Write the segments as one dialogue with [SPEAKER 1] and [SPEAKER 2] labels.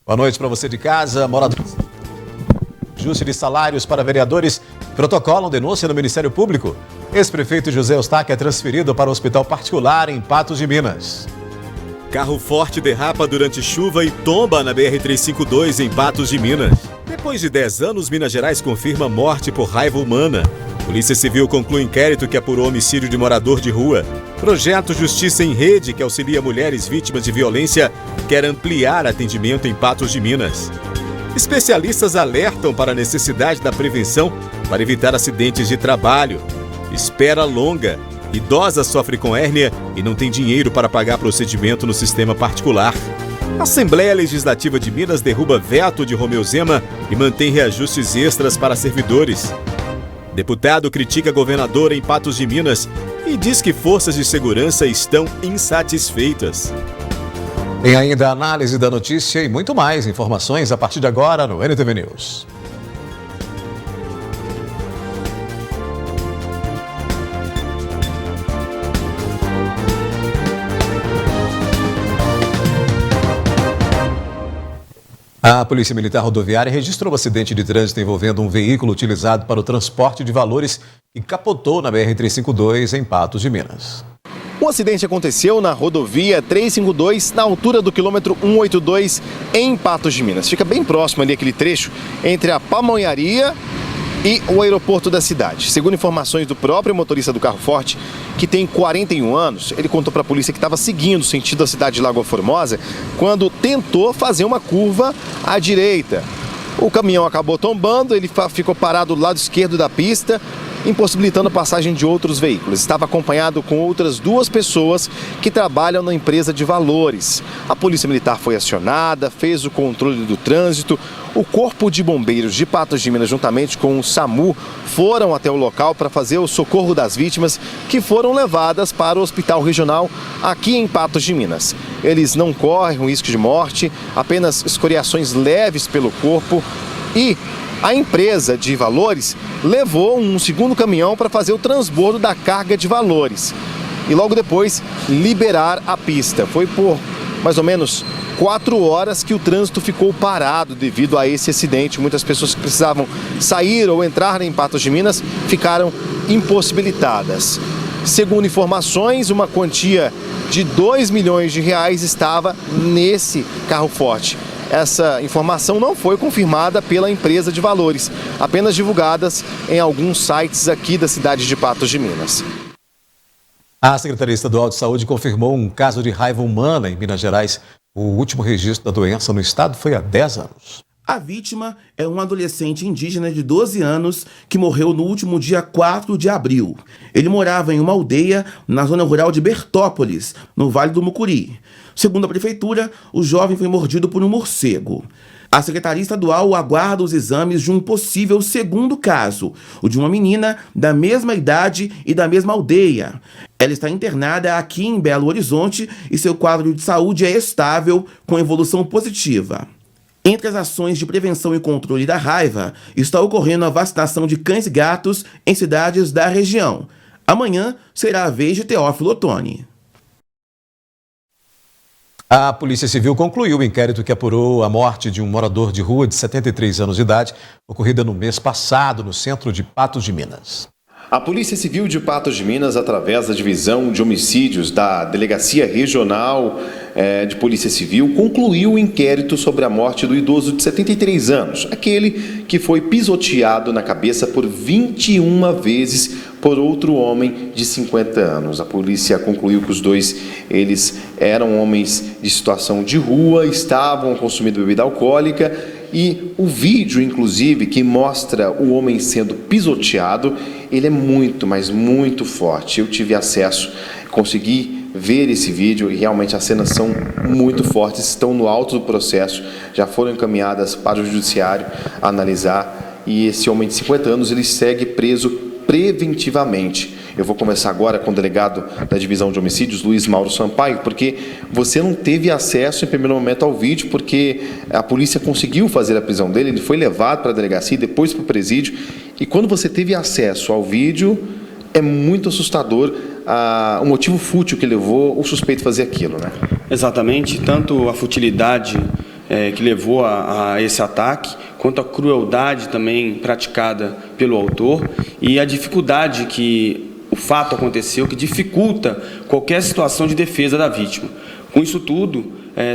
[SPEAKER 1] Boa noite para você de casa, morador. Ajuste de salários para vereadores protocolam denúncia no Ministério Público. Ex-prefeito José Eustáquio é transferido para o hospital particular em Patos de Minas. Carro forte derrapa durante chuva e tomba na BR-352 em Patos de Minas. Depois de 10 anos, Minas Gerais confirma morte por raiva humana. Polícia Civil conclui inquérito que apurou homicídio de morador de rua. Projeto Justiça em Rede, que auxilia mulheres vítimas de violência, quer ampliar atendimento em Patos de Minas. Especialistas alertam para a necessidade da prevenção para evitar acidentes de trabalho. Espera longa. Idosa sofre com hérnia e não tem dinheiro para pagar procedimento no sistema particular. A Assembleia Legislativa de Minas derruba veto de Romeu Zema e mantém reajustes extras para servidores. Deputado critica governador em Patos de Minas e diz que forças de segurança estão insatisfeitas. Tem ainda a análise da notícia e muito mais informações a partir de agora no NTV News. A Polícia Militar Rodoviária registrou um acidente de trânsito envolvendo um veículo utilizado para o transporte de valores que capotou na BR-352 em Patos de Minas.
[SPEAKER 2] O acidente aconteceu na rodovia 352, na altura do quilômetro 182, em Patos de Minas. Fica bem próximo ali aquele trecho entre a pamonharia e o aeroporto da cidade. Segundo informações do próprio motorista do carro forte, que tem 41 anos, ele contou para a polícia que estava seguindo o sentido da cidade de Lagoa Formosa quando tentou fazer uma curva à direita. O caminhão acabou tombando, ele ficou parado do lado esquerdo da pista, impossibilitando a passagem de outros veículos. Estava acompanhado com outras 2 pessoas que trabalham na empresa de valores. A Polícia Militar foi acionada, fez o controle do trânsito. O Corpo de Bombeiros de Patos de Minas, juntamente com o SAMU, foram até o local para fazer o socorro das vítimas que foram levadas para o Hospital Regional aqui em Patos de Minas. Eles não correm o risco de morte, apenas escoriações leves pelo corpo e a empresa de valores levou um segundo caminhão para fazer o transbordo da carga de valores e logo depois liberar a pista. Foi por mais ou menos 4 horas que o trânsito ficou parado devido a esse acidente. Muitas pessoas que precisavam sair ou entrar em Patos de Minas ficaram impossibilitadas. Segundo informações, uma quantia de R$2 milhões estava nesse carro forte. Essa informação não foi confirmada pela empresa de valores, apenas divulgadas em alguns sites aqui da cidade de Patos de Minas.
[SPEAKER 1] A Secretaria Estadual de Saúde confirmou um caso de raiva humana em Minas Gerais. O último registro da doença no estado foi há 10 anos.
[SPEAKER 3] A vítima é um adolescente indígena de 12 anos que morreu no último dia 4 de abril. Ele morava em uma aldeia na zona rural de Bertópolis, no Vale do Mucuri. Segundo a prefeitura, o jovem foi mordido por um morcego. A Secretaria Estadual aguarda os exames de um possível segundo caso, o de uma menina da mesma idade e da mesma aldeia. Ela está internada aqui em Belo Horizonte e seu quadro de saúde é estável, com evolução positiva. Entre as ações de prevenção e controle da raiva, está ocorrendo a vacinação de cães e gatos em cidades da região. Amanhã será a vez de Teófilo Otoni.
[SPEAKER 1] A Polícia Civil concluiu o inquérito que apurou a morte de um morador de rua de 73 anos de idade, ocorrida no mês passado no centro de Patos de Minas.
[SPEAKER 2] A Polícia Civil de Patos de Minas, através da Divisão de Homicídios da Delegacia Regional de Polícia Civil, concluiu o inquérito sobre a morte do idoso de 73 anos, aquele que foi pisoteado na cabeça por 21 vezes por outro homem de 50 anos. A polícia concluiu que os dois, eles eram homens de situação de rua, estavam consumindo bebida alcoólica e o vídeo, inclusive, que mostra o homem sendo pisoteado, ele é muito, mas muito forte. Eu tive acesso, consegui ver esse vídeo e realmente as cenas são muito fortes, estão no alto do processo, já foram encaminhadas para o judiciário analisar e esse homem de 50 anos, ele segue preso preventivamente. Eu vou começar agora com o delegado da Divisão de Homicídios, Luiz Mauro Sampaio, porque você não teve acesso em primeiro momento ao vídeo, porque a polícia conseguiu fazer a prisão dele, ele foi levado para a delegacia e depois para o presídio, e quando você teve acesso ao vídeo, é muito assustador o motivo fútil que levou o suspeito a fazer aquilo, né?
[SPEAKER 4] Exatamente, tanto a futilidade que levou a esse ataque, quanto à crueldade também praticada pelo autor e a dificuldade que o fato aconteceu, que dificulta qualquer situação de defesa da vítima. Com isso tudo,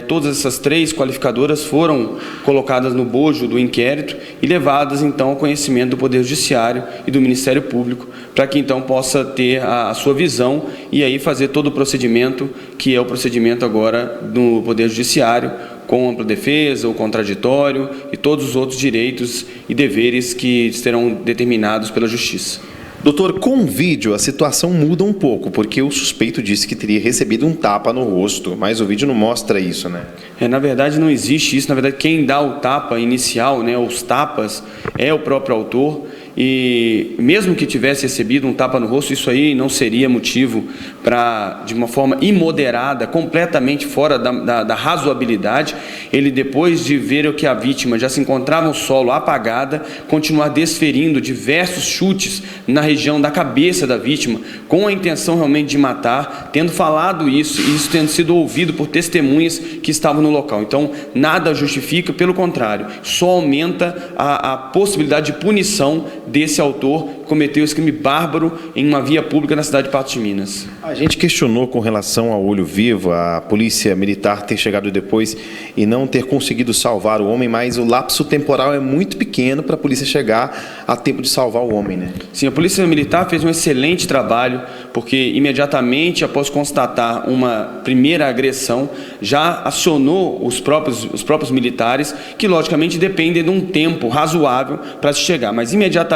[SPEAKER 4] todas essas 3 qualificadoras foram colocadas no bojo do inquérito e levadas, então, ao conhecimento do Poder Judiciário e do Ministério Público, para que, então, possa ter a sua visão e aí fazer todo o procedimento, que é o procedimento agora do Poder Judiciário, com ampla defesa, o contraditório e todos os outros direitos e deveres que serão determinados pela Justiça.
[SPEAKER 2] Doutor, com vídeo a situação muda um pouco, porque o suspeito disse que teria recebido um tapa no rosto, mas o vídeo não mostra isso, né?
[SPEAKER 4] Na verdade, não existe isso. Na verdade, quem dá o tapa inicial, né, os tapas, é o próprio autor. E mesmo que tivesse recebido um tapa no rosto, isso aí não seria motivo para, de uma forma imoderada, completamente fora da razoabilidade, ele, depois de ver que a vítima já se encontrava no solo apagada, continuar desferindo diversos chutes na região da cabeça da vítima, com a intenção realmente de matar, tendo falado isso, e isso tendo sido ouvido por testemunhas que estavam no local. Então, nada justifica, pelo contrário, só aumenta a possibilidade de punição desse autor que cometeu esse crime bárbaro em uma via pública na cidade de Patos de Minas.
[SPEAKER 2] A gente questionou com relação ao olho vivo, a polícia militar ter chegado depois e não ter conseguido salvar o homem, mas o lapso temporal é muito pequeno para a polícia chegar a tempo de salvar o homem, né?
[SPEAKER 4] Sim, a polícia militar fez um excelente trabalho, porque imediatamente após constatar uma primeira agressão, já acionou os próprios militares, que logicamente dependem de um tempo razoável para se chegar, mas imediatamente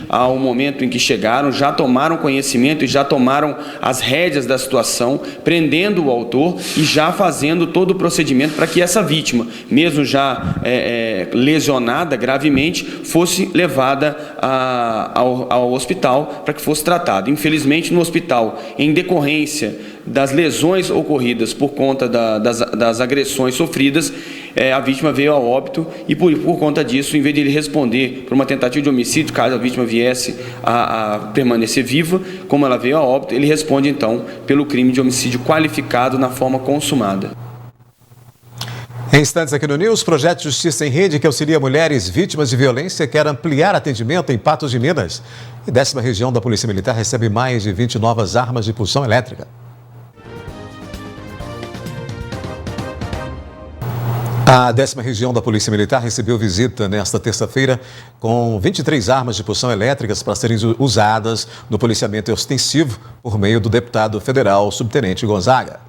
[SPEAKER 4] ao momento em que chegaram, já tomaram conhecimento e já tomaram as rédeas da situação, prendendo o autor e já fazendo todo o procedimento para que essa vítima, mesmo já lesionada gravemente, fosse levada ao hospital para que fosse tratado. Infelizmente, no hospital, em decorrência das lesões ocorridas por conta das agressões sofridas, a vítima veio a óbito e por conta disso, em vez de ele responder por uma tentativa de homicídio, caso a vítima viesse a permanecer viva, como ela veio a óbito, ele responde então pelo crime de homicídio qualificado na forma consumada.
[SPEAKER 1] Em instantes aqui no News, o projeto Justiça em Rede, que auxilia mulheres vítimas de violência, quer ampliar atendimento em Patos de Minas. E 10ª região da Polícia Militar recebe mais de 20 novas armas de pulsão elétrica. A 10ª região da Polícia Militar recebeu visita nesta terça-feira com 23 armas de pulsão elétricas para serem usadas no policiamento ostensivo por meio do deputado federal subtenente Gonzaga.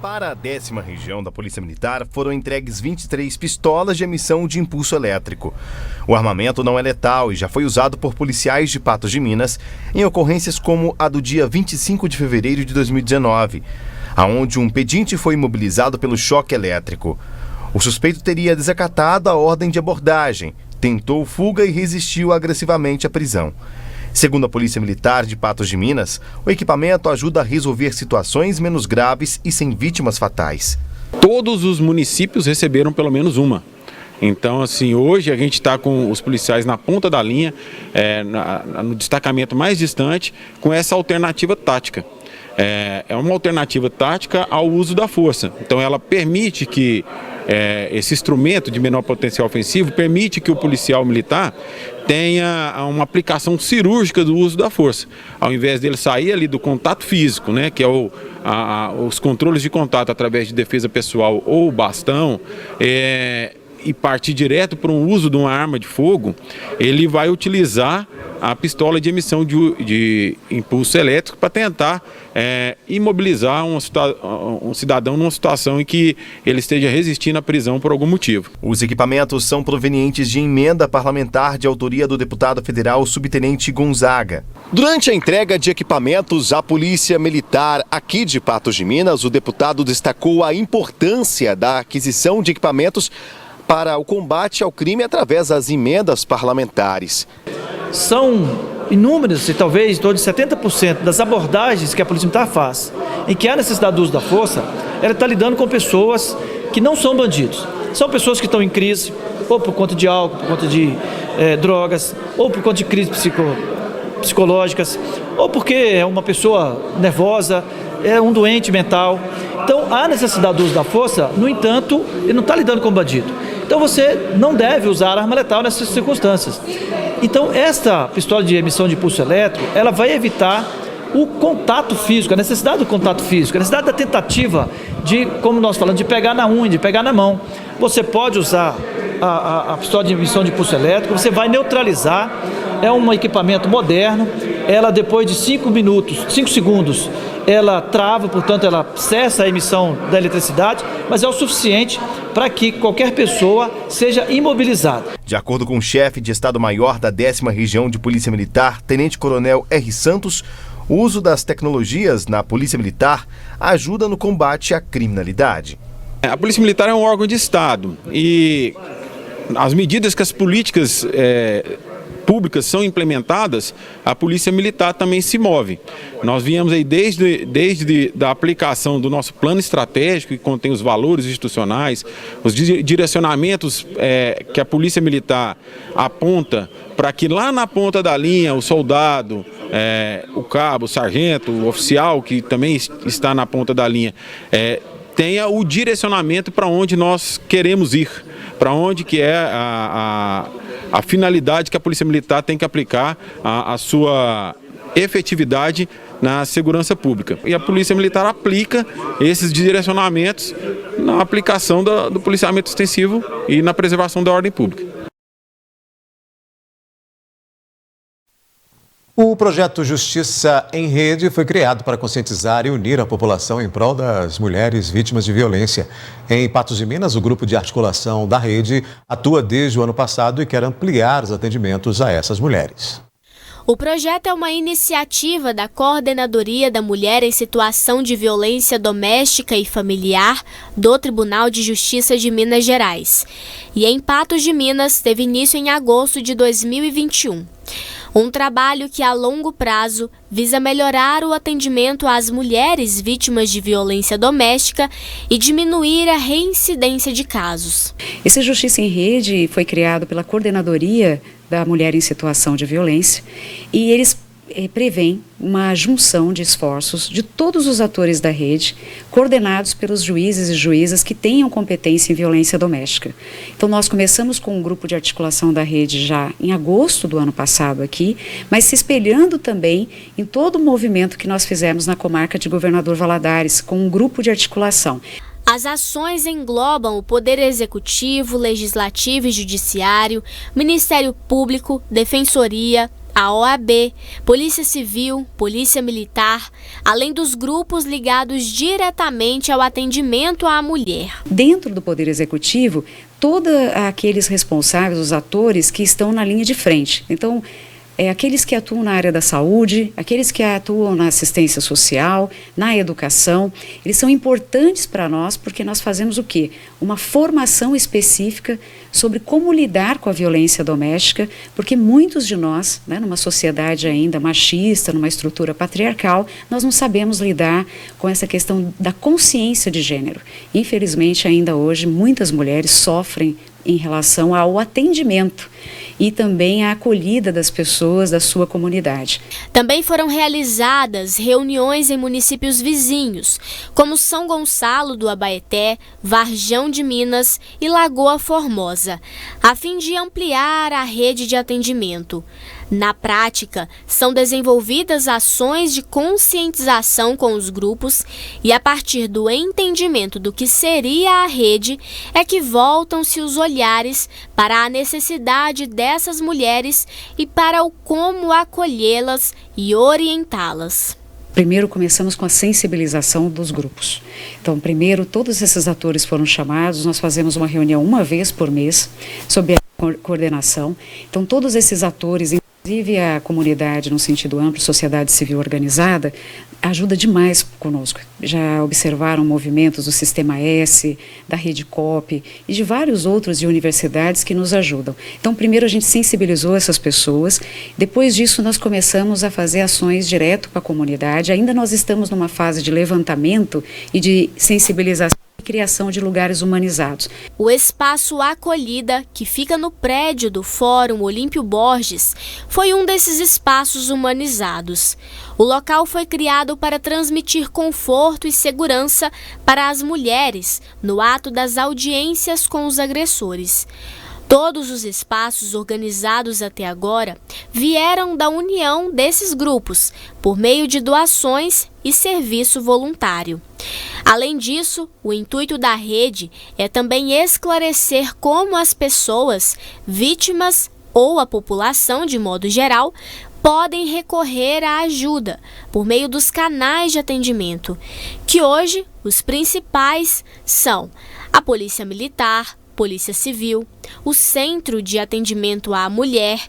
[SPEAKER 5] Para a 10ª região da Polícia Militar foram entregues 23 pistolas de emissão de impulso elétrico. O armamento não é letal e já foi usado por policiais de Patos de Minas em ocorrências como a do dia 25 de fevereiro de 2019, aonde um pedinte foi imobilizado pelo choque elétrico. O suspeito teria desacatado a ordem de abordagem, tentou fuga e resistiu agressivamente à prisão. Segundo a Polícia Militar de Patos de Minas, o equipamento ajuda a resolver situações menos graves e sem vítimas fatais.
[SPEAKER 6] Todos os municípios receberam pelo menos uma. Então, assim, hoje a gente está com os policiais na ponta da linha, no destacamento mais distante, com essa alternativa tática. É uma alternativa tática ao uso da força. Então, ela permite que esse instrumento de menor potencial ofensivo permite que o policial militar tenha uma aplicação cirúrgica do uso da força, ao invés dele sair ali do contato físico, né, que é os controles de contato através de defesa pessoal ou bastão, e partir direto para um uso de uma arma de fogo, ele vai utilizar a pistola de emissão de impulso elétrico para tentar imobilizar um cidadão numa situação em que ele esteja resistindo à prisão por algum motivo.
[SPEAKER 5] Os equipamentos são provenientes de emenda parlamentar de autoria do deputado federal subtenente Gonzaga.
[SPEAKER 2] Durante a entrega de equipamentos à Polícia Militar aqui de Patos de Minas, o deputado destacou a importância da aquisição de equipamentos para o combate ao crime através das emendas parlamentares.
[SPEAKER 7] São inúmeras, e talvez em torno de 70% das abordagens que a Polícia Militar faz, em que há necessidade do uso da força, ela está lidando com pessoas que não são bandidos. São pessoas que estão em crise, ou por conta de álcool, por conta de drogas, ou por conta de crises psicológicas, ou porque é uma pessoa nervosa, é um doente mental. Então, há necessidade do uso da força, no entanto, ele não está lidando com o bandido. Então, você não deve usar arma letal nessas circunstâncias. Então, esta pistola de emissão de impulso elétrico, ela vai evitar o contato físico, a necessidade do contato físico, a necessidade da tentativa de, como nós falamos, de pegar na unha, de pegar na mão. Você pode usar a pistola de emissão de impulso elétrico, você vai neutralizar, é um equipamento moderno, ela depois de 5 segundos, ela trava, portanto ela cessa a emissão da eletricidade, mas é o suficiente para que qualquer pessoa seja imobilizada.
[SPEAKER 5] De acordo com o chefe de Estado-Maior da 10ª Região de Polícia Militar, Tenente Coronel R. Santos, o uso das tecnologias na Polícia Militar ajuda no combate à criminalidade.
[SPEAKER 6] A Polícia Militar é um órgão de Estado e as medidas que as políticas públicas são implementadas, a Polícia Militar também se move. Nós viemos aí desde a aplicação do nosso plano estratégico, que contém os valores institucionais, os direcionamentos que a Polícia Militar aponta para que lá na ponta da linha o soldado, o cabo, o sargento, o oficial que também está na ponta da linha, tenha o direcionamento para onde nós queremos ir, para onde que é a finalidade que a Polícia Militar tem que aplicar a sua efetividade na segurança pública. E a Polícia Militar aplica esses direcionamentos na aplicação do policiamento extensivo e na preservação da ordem pública.
[SPEAKER 1] O projeto Justiça em Rede foi criado para conscientizar e unir a população em prol das mulheres vítimas de violência. Em Patos de Minas, o grupo de articulação da rede atua desde o ano passado e quer ampliar os atendimentos a essas mulheres.
[SPEAKER 8] O projeto é uma iniciativa da Coordenadoria da Mulher em Situação de Violência Doméstica e Familiar do Tribunal de Justiça de Minas Gerais. E em Patos de Minas teve início em agosto de 2021. Um trabalho que, a longo prazo, visa melhorar o atendimento às mulheres vítimas de violência doméstica e diminuir a reincidência de casos.
[SPEAKER 9] Esse Justiça em Rede foi criado pela Coordenadoria da Mulher em Situação de Violência e eles prevêem uma junção de esforços de todos os atores da rede, coordenados pelos juízes e juízas que tenham competência em violência doméstica. Então, nós começamos com um grupo de articulação da rede já em agosto do ano passado aqui, mas se espelhando também em todo o movimento que nós fizemos na comarca de Governador Valadares, com um grupo de articulação.
[SPEAKER 8] As ações englobam o Poder Executivo, Legislativo e Judiciário, Ministério Público, Defensoria, a OAB, Polícia Civil, Polícia Militar, além dos grupos ligados diretamente ao atendimento à mulher.
[SPEAKER 9] Dentro do Poder Executivo, todos aqueles responsáveis, os atores que estão na linha de frente. Então, aqueles que atuam na área da saúde, aqueles que atuam na assistência social, na educação, eles são importantes para nós porque nós fazemos o quê? Uma formação específica sobre como lidar com a violência doméstica, porque muitos de nós, numa sociedade ainda machista, numa estrutura patriarcal, nós não sabemos lidar com essa questão da consciência de gênero. Infelizmente, ainda hoje, muitas mulheres sofrem em relação ao atendimento e também a acolhida das pessoas da sua comunidade.
[SPEAKER 8] Também foram realizadas reuniões em municípios vizinhos, como São Gonçalo do Abaeté, Varjão de Minas e Lagoa Formosa, a fim de ampliar a rede de atendimento. Na prática, são desenvolvidas ações de conscientização com os grupos e, a partir do entendimento do que seria a rede, é que voltam-se os olhares para a necessidade dessas mulheres e para o como acolhê-las e orientá-las.
[SPEAKER 9] Primeiro começamos com a sensibilização dos grupos. Então, primeiro, todos esses atores foram chamados, nós fazemos uma reunião uma vez por mês sobre a coordenação. Então, todos esses atores, inclusive a comunidade no sentido amplo, sociedade civil organizada, ajuda demais conosco. Já observaram movimentos do Sistema S, da Rede COP e de vários outros de universidades que nos ajudam. Então, primeiro a gente sensibilizou essas pessoas, depois disso nós começamos a fazer ações direto com a comunidade. Ainda nós estamos numa fase de levantamento e de sensibilização criação de lugares humanizados.
[SPEAKER 8] O espaço Acolhida, que fica no prédio do Fórum Olímpio Borges, foi um desses espaços humanizados. O local foi criado para transmitir conforto e segurança para as mulheres no ato das audiências com os agressores. Todos os espaços organizados até agora vieram da união desses grupos, por meio de doações e serviço voluntário. Além disso, o intuito da rede é também esclarecer como as pessoas, vítimas ou a população de modo geral, podem recorrer à ajuda por meio dos canais de atendimento, que hoje os principais são a Polícia Militar, Polícia Civil, o Centro de Atendimento à Mulher,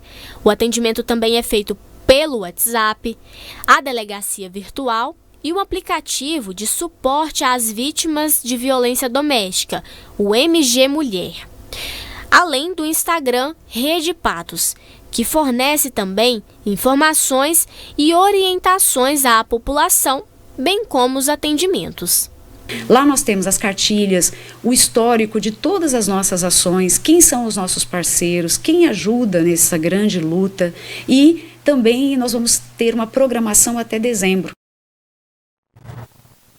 [SPEAKER 8] o atendimento também é feito pelo WhatsApp, a Delegacia Virtual e o aplicativo de suporte às vítimas de violência doméstica, o MG Mulher. Além do Instagram Rede Patos, que fornece também informações e orientações à população, bem como os atendimentos.
[SPEAKER 9] Lá nós temos as cartilhas, o histórico de todas as nossas ações, quem são os nossos parceiros, quem ajuda nessa grande luta, e também nós vamos ter uma programação até dezembro.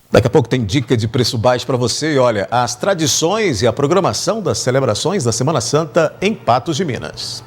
[SPEAKER 1] Daqui a pouco tem dica de preço baixo para você. E olha, as tradições e a programação das celebrações da Semana Santa em Patos de Minas.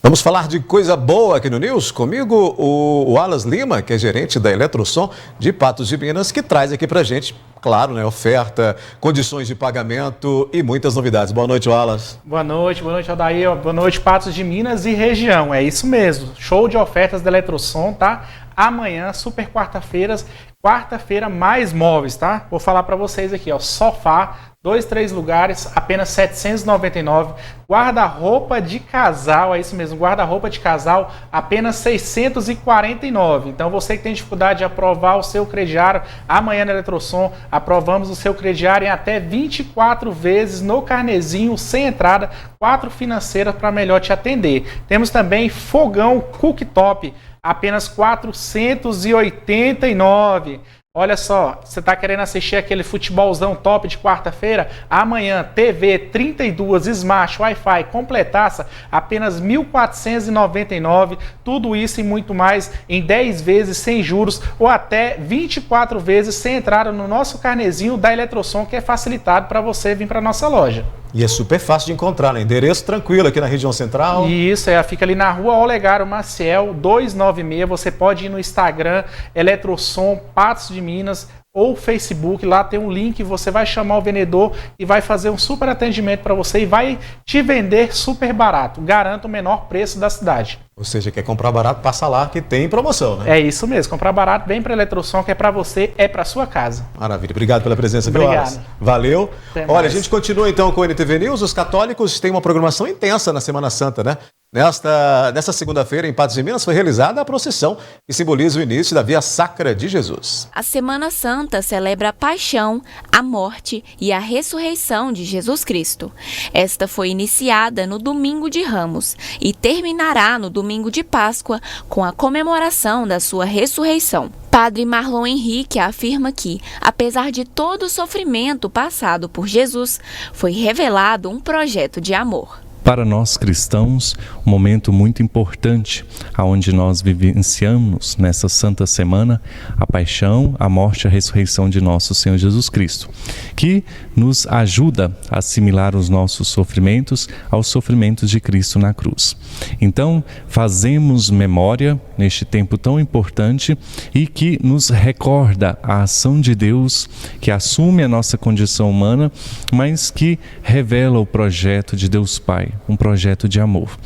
[SPEAKER 1] Vamos falar de coisa boa aqui no News. Comigo, o Wallace Lima, que é gerente da Eletrosom de Patos de Minas, que traz aqui pra gente, claro, né, oferta, condições de pagamento e muitas novidades. Boa noite, Wallace.
[SPEAKER 10] Boa noite, Aldair. Boa noite, Patos de Minas e região. É isso mesmo. Show de ofertas da Eletrosom, tá? Amanhã, super quarta-feira mais móveis, tá? Vou falar para vocês aqui, ó, sofá, 2, 3 lugares, apenas R$ 799. Guarda-roupa de casal, é isso mesmo, guarda-roupa de casal, apenas R$ 649. Então, você que tem dificuldade de aprovar o seu crediário, amanhã na Eletrosom, aprovamos o seu crediário em até 24 vezes no carnezinho, sem entrada, 4 financeiras para melhor te atender. Temos também fogão cooktop, apenas R$ 489. Olha só, você está querendo assistir aquele futebolzão top de quarta-feira? Amanhã, TV 32 Smart Wi-Fi completaça, apenas R$ 1.499. Tudo isso e muito mais em 10 vezes sem juros ou até 24 vezes sem entrada no nosso carnezinho da Eletrosom, que é facilitado para você vir para a nossa loja.
[SPEAKER 1] E é super fácil de encontrar, né? Endereço tranquilo aqui na região central.
[SPEAKER 10] Isso, fica ali na rua Olegário Maciel, 296. Você pode ir no Instagram, Eletrosom Patos de Minas, ou Facebook, lá tem um link, você vai chamar o vendedor e vai fazer um super atendimento para você e vai te vender super barato. Garanto o menor preço da cidade.
[SPEAKER 1] Ou seja, quer comprar barato, passa lá que tem promoção, né?
[SPEAKER 10] É isso mesmo, comprar barato, vem para a Eletrosom, que é para você, é para sua casa.
[SPEAKER 1] Maravilha, obrigado pela presença.
[SPEAKER 10] Obrigado.
[SPEAKER 1] Valeu.
[SPEAKER 10] Até
[SPEAKER 1] Olha,
[SPEAKER 10] mais.
[SPEAKER 1] a gente continua então com o NTV News. Os católicos têm uma programação intensa na Semana Santa, né? Nesta segunda-feira, em Patos de Minas, foi realizada a procissão que simboliza o início da Via Sacra de Jesus.
[SPEAKER 11] A Semana Santa celebra a paixão, a morte e a ressurreição de Jesus Cristo. Esta foi iniciada no Domingo de Ramos e terminará no Domingo de Páscoa com a comemoração da sua ressurreição. Padre Marlon Henrique afirma que, apesar de todo o sofrimento passado por Jesus, foi revelado um projeto de amor.
[SPEAKER 12] Para nós cristãos, um momento muito importante, onde nós vivenciamos nessa Santa Semana a paixão, a morte e a ressurreição de nosso Senhor Jesus Cristo, que nos ajuda a assimilar os nossos sofrimentos aos sofrimentos de Cristo na cruz. Então, fazemos memória neste tempo tão importante e que nos recorda a ação de Deus, que assume a nossa condição humana, mas que revela o projeto de Deus Pai, um projeto de amor.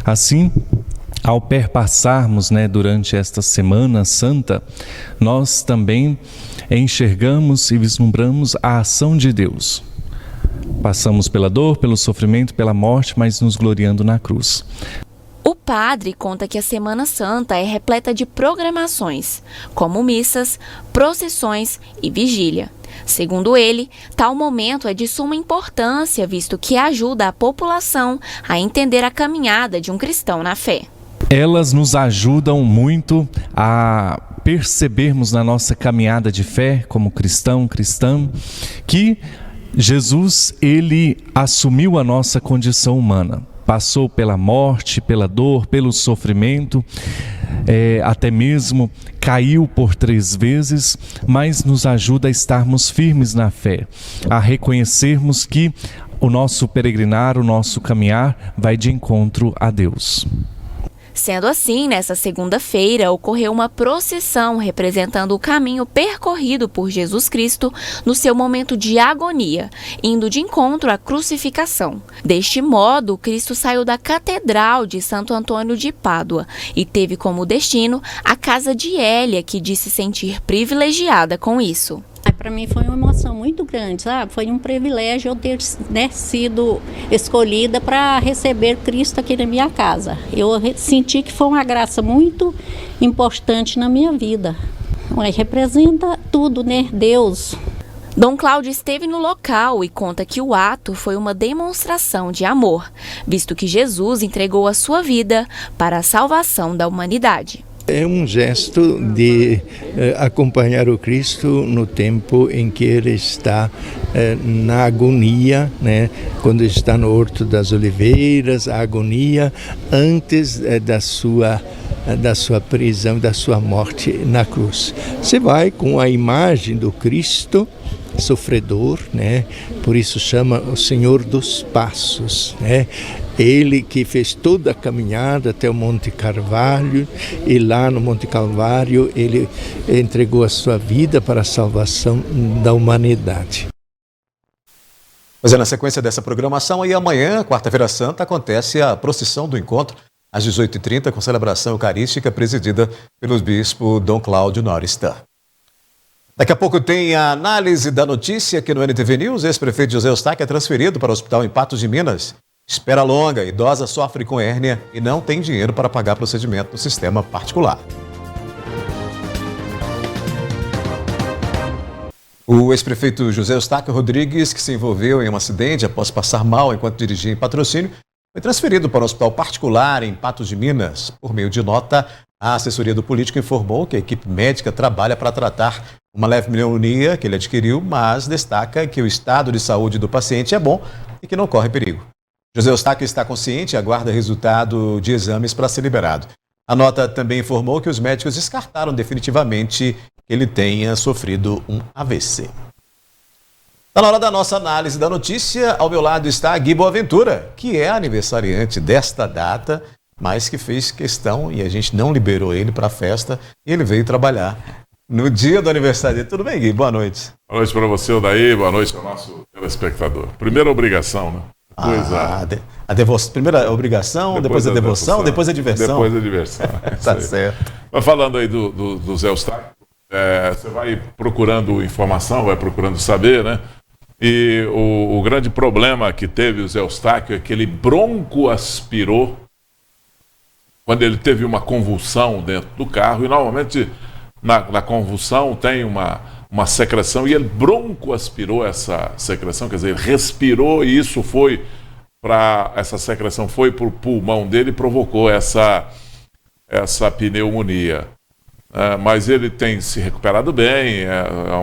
[SPEAKER 12] Assim, ao perpassarmos, durante esta Semana Santa, nós também enxergamos e vislumbramos a ação de Deus. Passamos pela dor, pelo sofrimento, pela morte, mas nos gloriando na cruz.
[SPEAKER 11] O padre conta que a Semana Santa é repleta de programações, como missas, procissões e vigília. Segundo ele, tal momento é de suma importância, visto que ajuda a população a entender a caminhada de um cristão na fé.
[SPEAKER 12] Elas nos ajudam muito a percebermos na nossa caminhada de fé como cristã, que Jesus, ele assumiu a nossa condição humana, passou pela morte, pela dor, pelo sofrimento, até mesmo caiu por 3 vezes, mas nos ajuda a estarmos firmes na fé, a reconhecermos que o nosso peregrinar, o nosso caminhar vai de encontro a Deus.
[SPEAKER 11] Sendo assim, nessa segunda-feira ocorreu uma procissão representando o caminho percorrido por Jesus Cristo no seu momento de agonia, indo de encontro à crucificação. Deste modo, Cristo saiu da Catedral de Santo Antônio de Pádua e teve como destino a casa de Hélia, que disse sentir privilegiada com isso.
[SPEAKER 13] Para mim foi uma emoção muito grande, sabe? Foi um privilégio eu ter sido escolhida para receber Cristo aqui na minha casa. Eu senti que foi uma graça muito importante na minha vida. Mas representa tudo, né? Deus.
[SPEAKER 11] Dom Cláudio esteve no local e conta que o ato foi uma demonstração de amor, visto que Jesus entregou a sua vida para a salvação da humanidade.
[SPEAKER 14] É um gesto de acompanhar o Cristo no tempo em que ele está na agonia, né? Quando está no Horto das Oliveiras, a agonia antes da sua prisão, da sua morte na cruz. Você vai com a imagem do Cristo sofredor, né? Por isso chama o Senhor dos Passos, né? Ele que fez toda a caminhada até o Monte Calvário, e lá no Monte Calvário ele entregou a sua vida para a salvação da humanidade.
[SPEAKER 1] Mas na sequência dessa programação, aí amanhã, quarta-feira santa, acontece a procissão do encontro às 18h30 com celebração eucarística presidida pelo bispo Dom Cláudio Noristan. Daqui a pouco tem a análise da notícia aqui no NTV News. Ex-prefeito José Eustáquio é transferido para o hospital em Patos de Minas. Espera longa, idosa sofre com hérnia e não tem dinheiro para pagar procedimento no sistema particular. O ex-prefeito José Eustáquio Rodrigues, que se envolveu em um acidente após passar mal enquanto dirigia em Patrocínio, foi transferido para um hospital particular em Patos de Minas. Por meio de nota, a assessoria do político informou que a equipe médica trabalha para tratar uma leve pneumonia que ele adquiriu, mas destaca que o estado de saúde do paciente é bom e que não corre perigo. José Eustáquio está consciente e aguarda resultado de exames para ser liberado. A nota também informou que os médicos descartaram definitivamente que ele tenha sofrido um AVC. Está na hora da nossa análise da notícia. Ao meu lado está Gui Boaventura, que é aniversariante desta data, mas que fez questão e a gente não liberou ele para a festa e ele veio trabalhar no dia do aniversário dele. Tudo bem, Gui? Boa noite.
[SPEAKER 15] Boa noite para você, Odaí. Boa noite ao nosso telespectador. Primeira obrigação, né?
[SPEAKER 1] Primeira obrigação, depois a devoção, depois a diversão.
[SPEAKER 15] Depois a diversão.
[SPEAKER 1] Tá certo.
[SPEAKER 15] Mas falando aí do Zé Eustáquio, você vai procurando informação, vai procurando saber, né? E o grande problema que teve o Zé Eustáquio é que ele broncoaspirou quando ele teve uma convulsão dentro do carro, e normalmente na convulsão tem uma secreção, e ele broncoaspirou essa secreção, quer dizer, ele respirou e isso foi essa secreção foi para o pulmão dele e provocou essa pneumonia. Mas ele tem se recuperado bem, é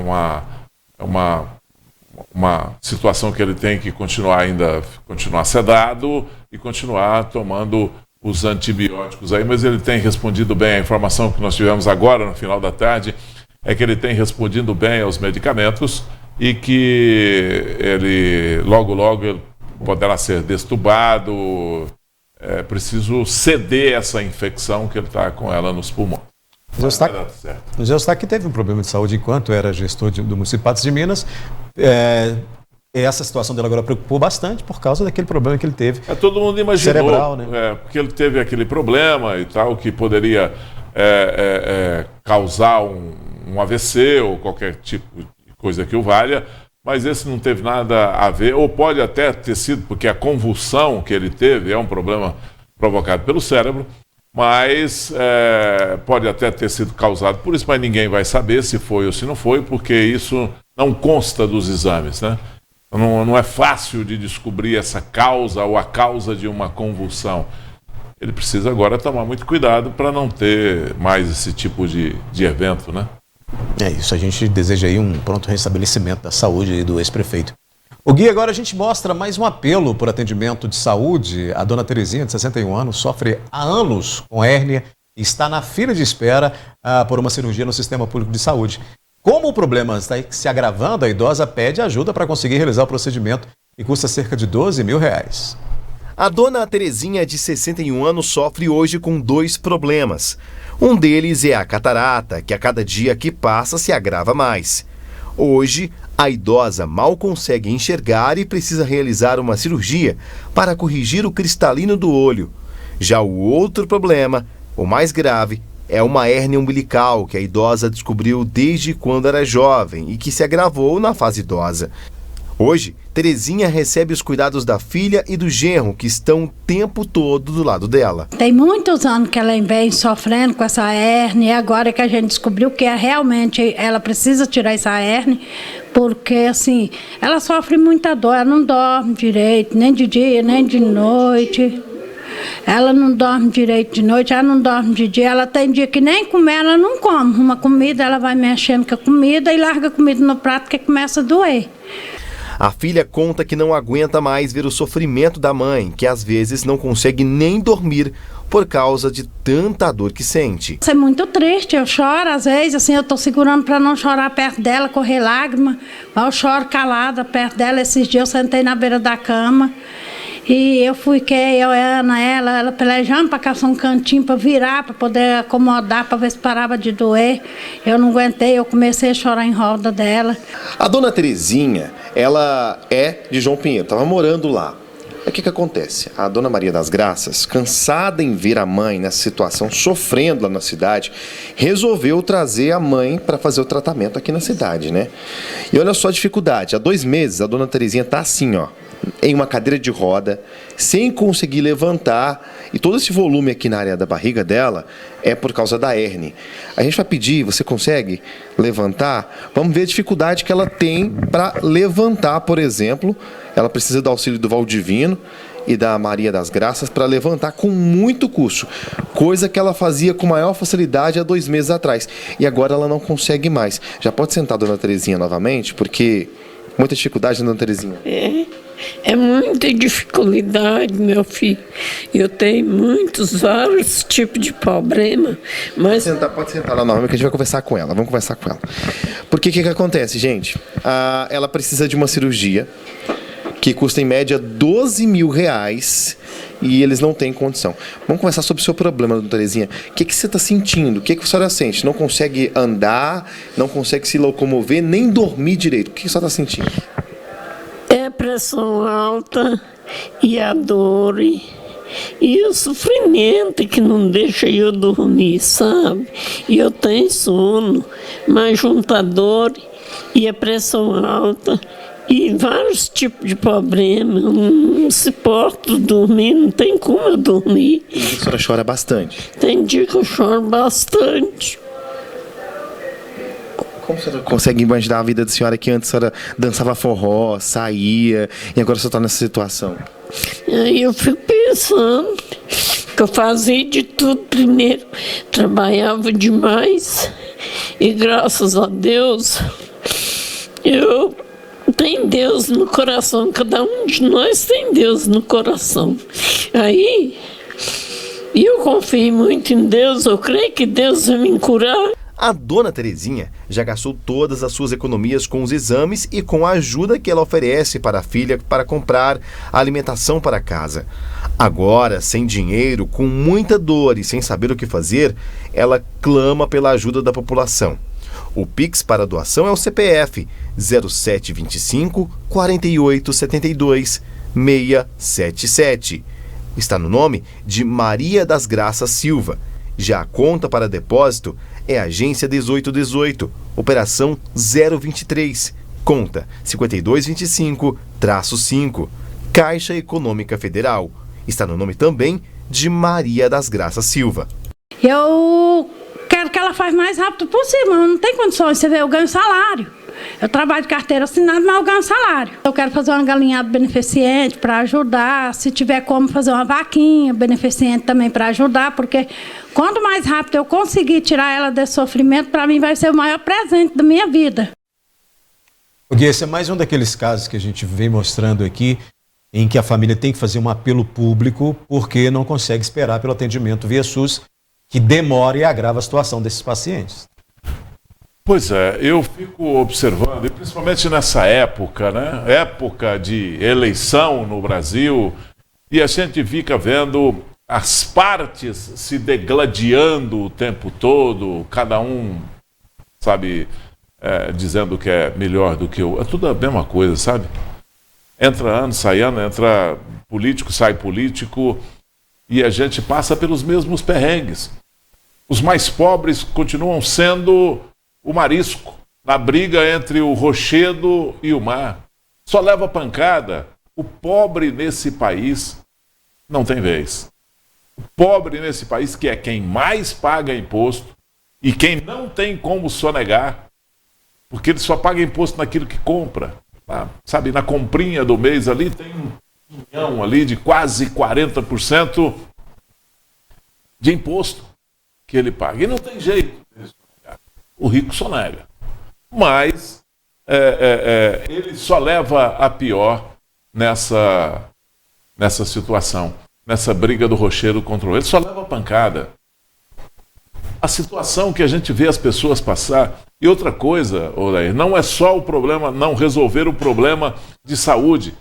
[SPEAKER 15] uma situação que ele tem que continuar sedado e continuar tomando os antibióticos aí, mas ele tem respondido bem. A informação que nós tivemos agora no final da tarde é que ele tem respondido bem aos medicamentos e que ele logo ele poderá ser destubado. É preciso ceder essa infecção que ele está com ela nos pulmões.
[SPEAKER 1] O Zé Eustáquio teve um problema de saúde enquanto era gestor do município de Patos de Minas. Essa situação dele agora preocupou bastante por causa daquele problema que ele teve.
[SPEAKER 15] Todo mundo imaginou,
[SPEAKER 1] cerebral, né?
[SPEAKER 15] Porque ele teve aquele problema e tal, que poderia causar um AVC ou qualquer tipo de coisa que o valha, mas esse não teve nada a ver, ou pode até ter sido, porque a convulsão que ele teve é um problema provocado pelo cérebro, mas pode até ter sido causado por isso, mas ninguém vai saber se foi ou se não foi, porque isso não consta dos exames, né? Não é fácil de descobrir essa causa ou a causa de uma convulsão. ele precisa agora tomar muito cuidado para não ter mais esse tipo de evento, né?
[SPEAKER 1] É isso, a gente deseja aí um pronto restabelecimento da saúde do ex-prefeito. O Gui, agora a gente mostra mais um apelo por atendimento de saúde. A dona Terezinha, de 61 anos, sofre há anos com hérnia e está na fila de espera por uma cirurgia no Sistema Público de Saúde. Como o problema está se agravando, a idosa pede ajuda para conseguir realizar o procedimento e custa cerca de R$12 mil.
[SPEAKER 5] A dona Terezinha, de 61 anos, sofre hoje com 2 problemas. Um deles é a catarata, que a cada dia que passa se agrava mais. Hoje, a idosa mal consegue enxergar e precisa realizar uma cirurgia para corrigir o cristalino do olho. Já o outro problema, o mais grave, é uma hérnia umbilical que a idosa descobriu desde quando era jovem e que se agravou na fase idosa. Hoje, Terezinha recebe os cuidados da filha e do genro, que estão o tempo todo do lado dela.
[SPEAKER 16] Tem muitos anos que ela vem sofrendo com essa hérnia, e agora que a gente descobriu que realmente ela precisa tirar essa hérnia, porque assim, ela sofre muita dor, ela não dorme direito, nem de dia, nem de noite. Ela não dorme direito de noite, ela não dorme de dia, ela tem dia que nem comer, ela não come. Uma comida, ela vai mexendo com a comida e larga a comida no prato que começa a doer.
[SPEAKER 5] A filha conta que não aguenta mais ver o sofrimento da mãe, que às vezes não consegue nem dormir por causa de tanta dor que sente.
[SPEAKER 16] Isso é muito triste, eu choro às vezes, assim, eu tô segurando para não chorar perto dela, correr lágrima, mas eu choro calada perto dela. Esses dias eu sentei na beira da cama e eu ela pelejando para caçar um cantinho para virar, para poder acomodar, para ver se parava de doer. Eu não aguentei, eu comecei a chorar em roda dela.
[SPEAKER 2] A dona Terezinha, ela é de João Pinheiro, estava morando lá. O que acontece? A dona Maria das Graças, cansada em ver a mãe nessa situação, sofrendo lá na cidade, resolveu trazer a mãe para fazer o tratamento aqui na cidade, né? E olha só a dificuldade, há 2 meses a dona Terezinha está assim, ó, em uma cadeira de roda, sem conseguir levantar, e todo esse volume aqui na área da barriga dela é por causa da hérnia. A gente vai pedir, você consegue levantar? Vamos ver a dificuldade que ela tem para levantar, por exemplo. Ela precisa do auxílio do Valdivino e da Maria das Graças para levantar com muito custo, coisa que ela fazia com maior facilidade há 2 meses atrás, e agora ela não consegue mais. Já pode sentar, dona Terezinha, novamente, porque muita dificuldade, dona Terezinha.
[SPEAKER 17] É muita dificuldade, meu filho. Eu tenho vários tipos de problema, mas...
[SPEAKER 2] Pode sentar lá novamente que a gente vai conversar com ela. Vamos conversar com ela. Porque o que acontece, gente? Ela precisa de uma cirurgia que custa em média R$12 mil e eles não têm condição. Vamos conversar sobre o seu problema, dona Terezinha. O que você está sentindo? O que a senhora sente? Não consegue andar, não consegue se locomover, nem dormir direito. O que a senhora está sentindo?
[SPEAKER 17] É a pressão alta e a dor e o sofrimento que não deixa eu dormir, sabe? E eu tenho sono, mas junto a dor e a pressão alta e vários tipos de problemas, não se pode dormir, não tem como eu dormir.
[SPEAKER 2] Tem dia que a senhora chora bastante?
[SPEAKER 17] Tem dia que eu choro bastante.
[SPEAKER 2] Como a senhora consegue imaginar a vida da senhora que antes a senhora dançava forró, saía, e agora a senhora está nessa situação?
[SPEAKER 17] Aí eu fico pensando que eu fazia de tudo primeiro, trabalhava demais e graças a Deus eu tenho Deus no coração, cada um de nós tem Deus no coração. Aí eu confio muito em Deus, eu creio que Deus vai me curar.
[SPEAKER 5] A dona Terezinha já gastou todas as suas economias com os exames e com a ajuda que ela oferece para a filha para comprar a alimentação para casa. Agora, sem dinheiro, com muita dor e sem saber o que fazer, ela clama pela ajuda da população. O Pix para doação é o CPF 0725 4872 677. Está no nome de Maria das Graças Silva. Já a conta para depósito é Agência 1818, Operação 023, conta 5225-5, Caixa Econômica Federal. Está no nome também de Maria das Graças Silva.
[SPEAKER 16] Eu quero que ela faça mais rápido possível, não tem condições, você vê, eu ganho salário. Eu trabalho de carteira assinada, mas eu ganho salário. Eu quero fazer uma galinhada beneficente para ajudar, se tiver como fazer uma vaquinha beneficente também para ajudar, porque quanto mais rápido eu conseguir tirar ela desse sofrimento, para mim vai ser o maior presente da minha vida.
[SPEAKER 1] Gui, esse é mais um daqueles casos que a gente vem mostrando aqui, em que a família tem que fazer um apelo público porque não consegue esperar pelo atendimento via SUS, que demora e agrava a situação desses pacientes.
[SPEAKER 15] Pois é, eu fico observando, e principalmente nessa época, né? Época de eleição no Brasil, e a gente fica vendo as partes se degladiando o tempo todo, cada um, sabe, dizendo que é melhor do que o... É tudo a mesma coisa, sabe? Entra ano, sai ano, entra político, sai político, e a gente passa pelos mesmos perrengues. Os mais pobres continuam sendo o marisco, na briga entre o rochedo e o mar. Só leva pancada. O pobre nesse país não tem vez. O pobre nesse país, que é quem mais paga imposto e quem não tem como sonegar, porque ele só paga imposto naquilo que compra. Sabe, na comprinha do mês ali tem um pinhão ali de quase 40% de imposto que ele paga. E não tem jeito. O rico só nega. Mas ele só leva a pior nessa situação, nessa briga do rochedo contra o... Ele só leva a pancada. A situação que a gente vê as pessoas passar... E outra coisa, Odair, não é só o problema, não resolver o problema de saúde.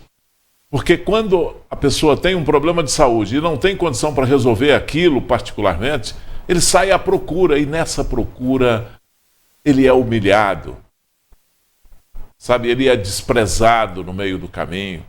[SPEAKER 15] Porque quando a pessoa tem um problema de saúde e não tem condição para resolver aquilo particularmente, ele sai à procura, e nessa procura ele é humilhado. Sabe, ele é desprezado no meio do caminho,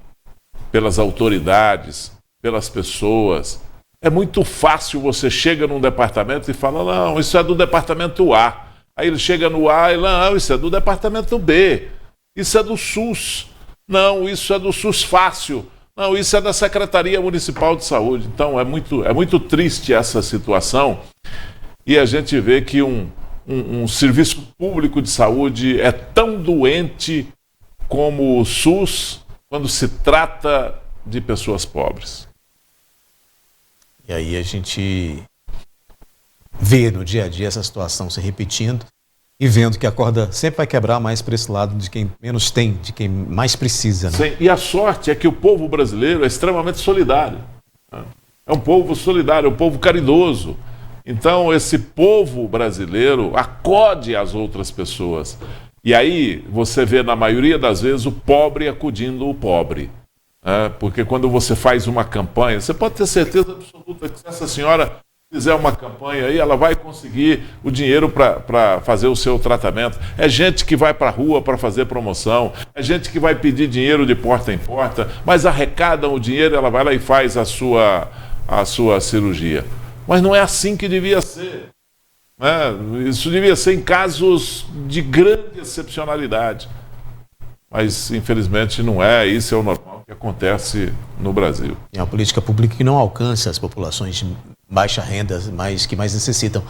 [SPEAKER 15] pelas autoridades, pelas pessoas. É muito fácil, você chega num departamento e fala, não, isso é do departamento A. Aí ele chega no A e não, isso é do departamento B. Isso é do SUS. Não, isso é do SUS Fácil. Não, isso é da Secretaria Municipal de Saúde. Então é muito triste essa situação. E a gente vê que um serviço público de saúde é tão doente como o SUS quando se trata de pessoas pobres.
[SPEAKER 1] E aí a gente vê no dia a dia essa situação se repetindo e vendo que a corda sempre vai quebrar mais para esse lado de quem menos tem, de quem mais precisa. Né?
[SPEAKER 15] Sim, e a sorte é que o povo brasileiro é extremamente solidário. É um povo solidário, é um povo caridoso. Então esse povo brasileiro acode às outras pessoas. E aí você vê na maioria das vezes o pobre acudindo o pobre. Porque quando você faz uma campanha, você pode ter certeza absoluta que se essa senhora fizer uma campanha aí, ela vai conseguir o dinheiro para fazer o seu tratamento. É gente que vai para a rua para fazer promoção, é gente que vai pedir dinheiro de porta em porta, mas arrecadam o dinheiro, ela vai lá e faz a sua cirurgia. Mas não é assim que devia ser. Né? Isso devia ser em casos de grande excepcionalidade. Mas, infelizmente, não é. Isso é o normal que acontece no Brasil.
[SPEAKER 1] É uma política pública que não alcança as populações de baixa renda, que mais necessitam.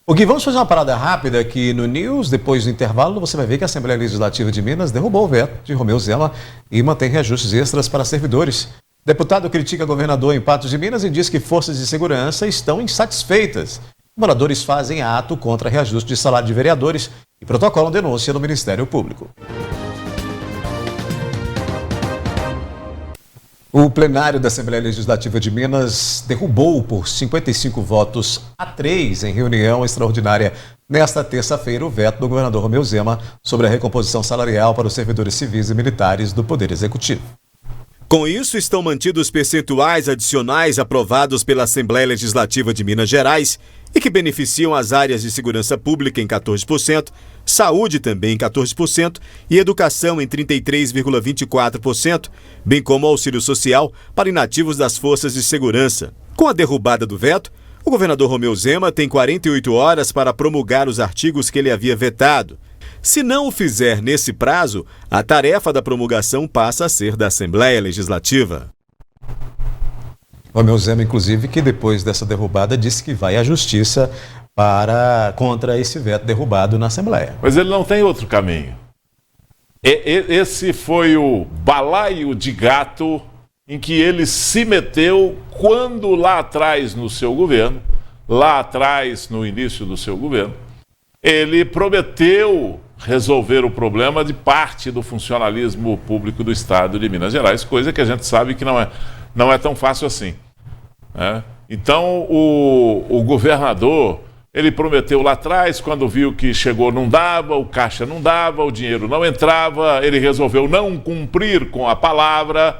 [SPEAKER 1] Gui, vamos fazer uma parada rápida aqui no News. Depois do intervalo, você vai ver que a Assembleia Legislativa de Minas derrubou o veto de Romeu Zema e mantém reajustes extras para servidores. Deputado critica governador em Patos de Minas e diz que forças de segurança estão insatisfeitas. Moradores fazem ato contra reajuste de salário de vereadores e protocolam denúncia no Ministério Público. O plenário da Assembleia Legislativa de Minas derrubou por 55 votos a 3 em reunião extraordinária nesta terça-feira o veto do governador Romeu Zema sobre a recomposição salarial para os servidores civis e militares do Poder Executivo.
[SPEAKER 18] Com isso, estão mantidos percentuais adicionais aprovados pela Assembleia Legislativa de Minas Gerais e que beneficiam as áreas de segurança pública em 14%, saúde também em 14% e educação em 33,24%, bem como auxílio social para inativos das forças de segurança. Com a derrubada do veto, o governador Romeu Zema tem 48 horas para promulgar os artigos que ele havia vetado. Se não o fizer nesse prazo, a tarefa da promulgação passa a ser da Assembleia Legislativa.
[SPEAKER 1] Romeu Zema, inclusive, que depois dessa derrubada disse que vai à justiça contra esse veto derrubado na Assembleia.
[SPEAKER 15] Mas ele não tem outro caminho. Esse foi o balaio de gato em que ele se meteu quando lá atrás no seu governo, lá atrás no início do seu governo, ele prometeu resolver o problema de parte do funcionalismo público do Estado de Minas Gerais, coisa que a gente sabe que não é tão fácil assim, né? Então o governador, ele prometeu lá atrás, quando viu que chegou não dava, o caixa não dava, o dinheiro não entrava, ele resolveu não cumprir com a palavra,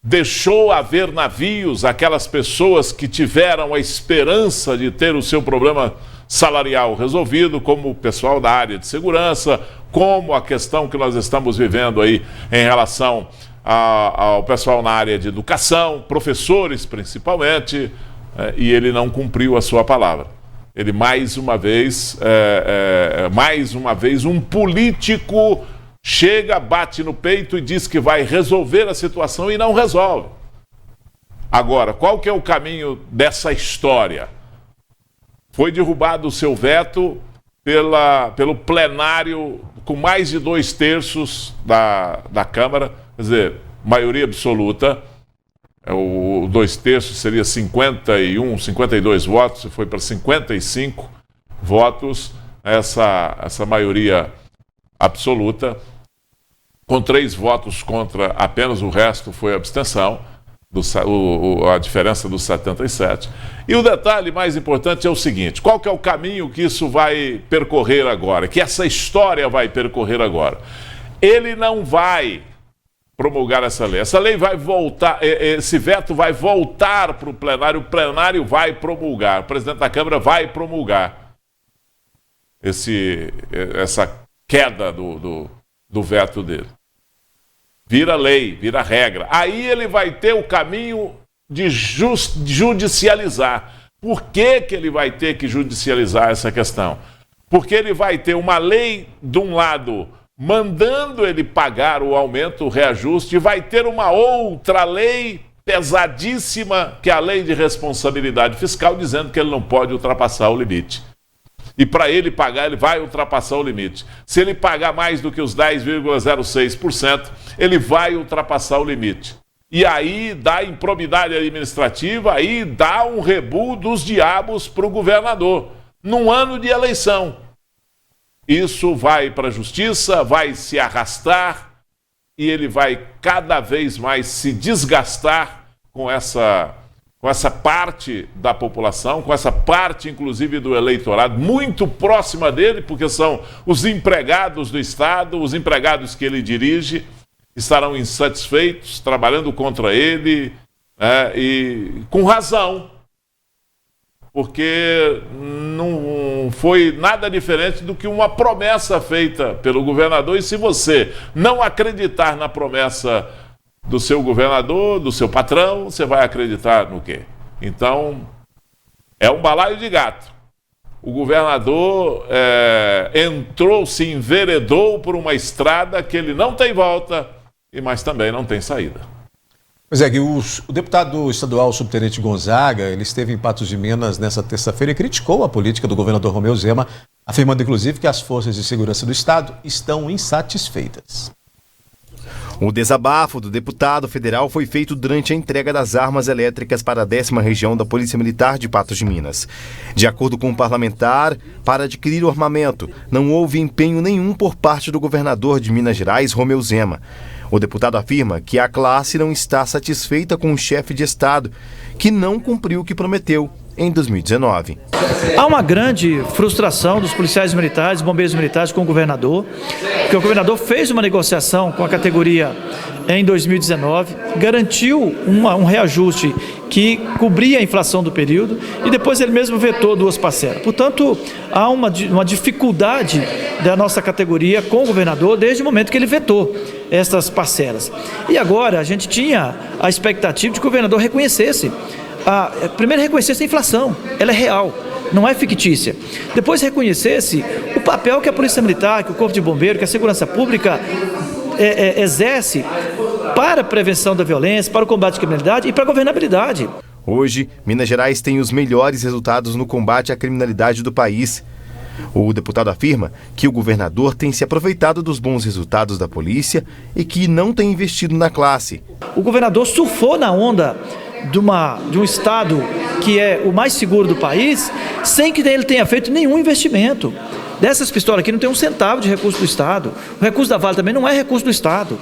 [SPEAKER 15] deixou haver navios, aquelas pessoas que tiveram a esperança de ter o seu problema salarial resolvido, como o pessoal da área de segurança, como a questão que nós estamos vivendo aí em relação ao pessoal na área de educação, professores principalmente, e ele não cumpriu a sua palavra. Ele mais uma vez um político chega, bate no peito e diz que vai resolver a situação e não resolve. Agora, qual que é o caminho dessa história? Foi derrubado o seu veto pelo plenário com mais de 2/3 da Câmara, quer dizer, maioria absoluta. O 2/3 seria 51, 52 votos, foi para 55 votos, essa maioria absoluta, com 3 votos contra apenas, o resto foi abstenção, a diferença dos 77. E o detalhe mais importante é o seguinte: qual que é o caminho que isso vai percorrer agora, que essa história vai percorrer agora? Ele não vai promulgar essa lei. Essa lei vai voltar, esse veto vai voltar para o plenário vai promulgar, o presidente da Câmara vai promulgar essa queda do veto dele. Vira lei, vira regra. Aí ele vai ter o caminho de judicializar. Por que ele vai ter que judicializar essa questão? Porque ele vai ter uma lei de um lado mandando ele pagar o aumento, o reajuste, e vai ter uma outra lei pesadíssima, que é a lei de responsabilidade fiscal, dizendo que ele não pode ultrapassar o limite. E para ele pagar, ele vai ultrapassar o limite. Se ele pagar mais do que os 10,06%, ele vai ultrapassar o limite. E aí dá improbidade administrativa, aí dá um rebu dos diabos para o governador, num ano de eleição. Isso vai para a justiça, vai se arrastar e ele vai cada vez mais se desgastar com essa parte da população, com essa parte, inclusive, do eleitorado, muito próxima dele, porque são os empregados do Estado, os empregados que ele dirige, estarão insatisfeitos, trabalhando contra ele, e com razão, porque não foi nada diferente do que uma promessa feita pelo governador, e se você não acreditar na promessa do seu governador, do seu patrão, você vai acreditar no quê? Então, é um balaio de gato. O governador se enveredou por uma estrada que ele não tem volta, mas também não tem saída.
[SPEAKER 1] Pois é, Gui, o deputado estadual subtenente Gonzaga, ele esteve em Patos de Minas nessa terça-feira e criticou a política do governador Romeu Zema, afirmando inclusive que as forças de segurança do Estado estão insatisfeitas.
[SPEAKER 5] O desabafo do deputado federal foi feito durante a entrega das armas elétricas para a 10ª Região da Polícia Militar de Patos de Minas. De acordo com o parlamentar, para adquirir o armamento, não houve empenho nenhum por parte do governador de Minas Gerais, Romeu Zema. O deputado afirma que a classe não está satisfeita com o chefe de Estado, que não cumpriu o que prometeu em 2019.
[SPEAKER 7] Há uma grande frustração dos policiais militares, bombeiros militares com o governador, porque o governador fez uma negociação com a categoria em 2019, garantiu um reajuste que cobria a inflação do período e depois ele mesmo vetou 2 parcelas. Portanto, há uma dificuldade da nossa categoria com o governador desde o momento que ele vetou essas parcelas. E agora a gente tinha a expectativa de que o governador reconhecesse primeiro reconhecesse a inflação, ela é real, não é fictícia. Depois reconhecesse o papel que a Polícia Militar, que o Corpo de Bombeiro, que a Segurança Pública exerce para a prevenção da violência, para o combate à criminalidade e para a governabilidade.
[SPEAKER 5] Hoje, Minas Gerais tem os melhores resultados no combate à criminalidade do país. O deputado afirma que o governador tem se aproveitado dos bons resultados da polícia e que não tem investido na classe.
[SPEAKER 7] O governador surfou na onda de um estado que é o mais seguro do país, sem que ele tenha feito nenhum investimento. Dessas pistolas aqui não tem um centavo de recurso do Estado. O recurso da Vale também não é recurso do Estado.